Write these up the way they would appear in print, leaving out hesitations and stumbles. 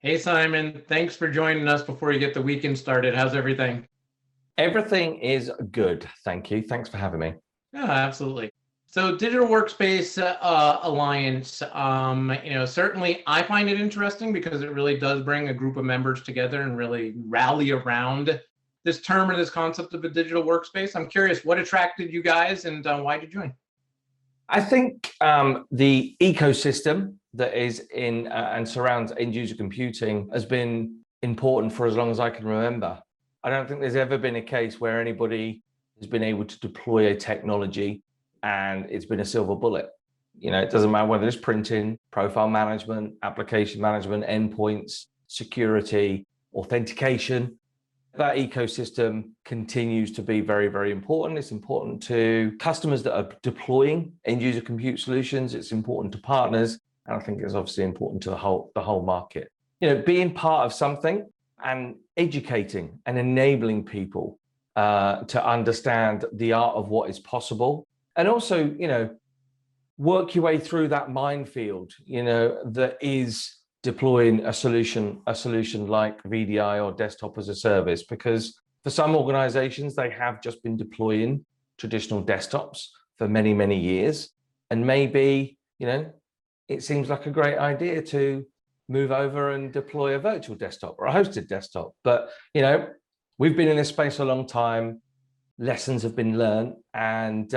Hey Simon, thanks for joining us before you get the weekend started. How's everything? Everything is good, thank you. Thanks for having me. Yeah, absolutely. So Digital Workspace Alliance, certainly I find it interesting because it really does bring a group of members together and really rally around this term or this concept of a digital workspace. I'm curious, what attracted you guys and why did you join? I think the ecosystem that is in and surrounds end user computing has been important for as long as I can remember. I don't think there's ever been a case where anybody has been able to deploy a technology and it's been a silver bullet. It doesn't matter whether it's printing, profile management, application management, endpoints, security, authentication. That ecosystem continues to be very, very important. It's important to customers that are deploying end user compute solutions. It's important to partners. And I think it's obviously important to the whole market. Being part of something and educating and enabling people to understand the art of what is possible. And also, work your way through that minefield, that is deploying a solution like VDI or desktop as a service, because for some organizations, they have just been deploying traditional desktops for many, many years. And maybe, it seems like a great idea to move over and deploy a virtual desktop or a hosted desktop. But, we've been in this space a long time, lessons have been learned, and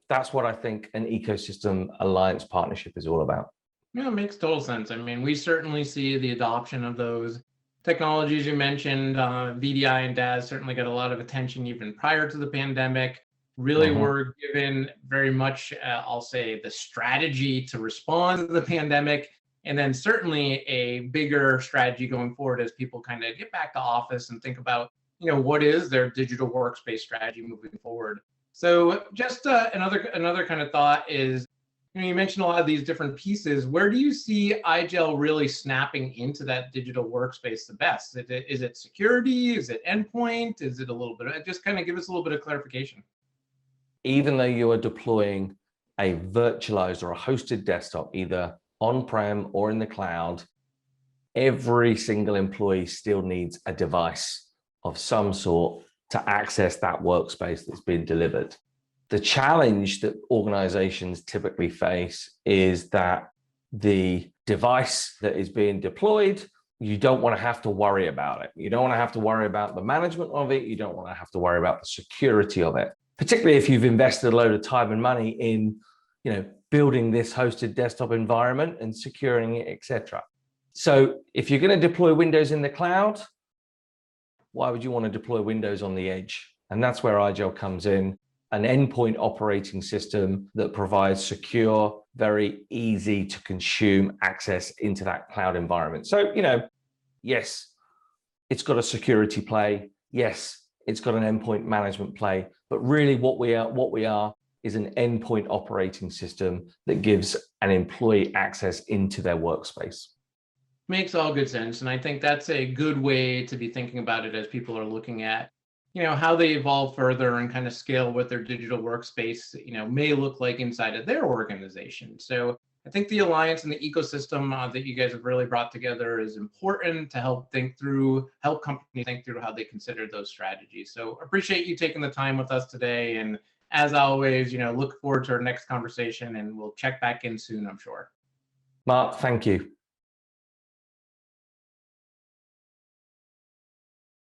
that's what I think an ecosystem alliance partnership is all about. Yeah, it makes total sense. I mean, we certainly see the adoption of those technologies you mentioned. VDI and DAS certainly got a lot of attention even prior to the pandemic. Really were given very much, I'll say, the strategy to respond to the pandemic, and then certainly a bigger strategy going forward as people kind of get back to office and think about, what is their digital workspace strategy moving forward. So just another kind of thought is, you mentioned a lot of these different pieces. Where do you see IGEL really snapping into that digital workspace the best? Is it security? Is it endpoint? Is it a little bit? Just kind of give us a little bit of clarification. Even though you are deploying a virtualized or a hosted desktop, either on-prem or in the cloud, every single employee still needs a device of some sort to access that workspace that's been delivered. The challenge that organizations typically face is that the device that is being deployed, you don't want to have to worry about it. You don't want to have to worry about the management of it. You don't want to have to worry about the security of it, particularly if you've invested a load of time and money in, building this hosted desktop environment and securing it, etc. So if you're going to deploy Windows in the cloud, why would you want to deploy Windows on the edge? And that's where IGEL comes in. An endpoint operating system that provides secure, very easy to consume access into that cloud environment. So, yes, it's got a security play. Yes, it's got an endpoint management play. But really what we are is an endpoint operating system that gives an employee access into their workspace. Makes all good sense. And I think that's a good way to be thinking about it as people are looking at how they evolve further and kind of scale what their digital workspace, may look like inside of their organization. So I think the alliance and the ecosystem that you guys have really brought together is important to help companies think through how they consider those strategies. So appreciate you taking the time with us today. And as always, look forward to our next conversation, and we'll check back in soon, I'm sure. Mark, thank you.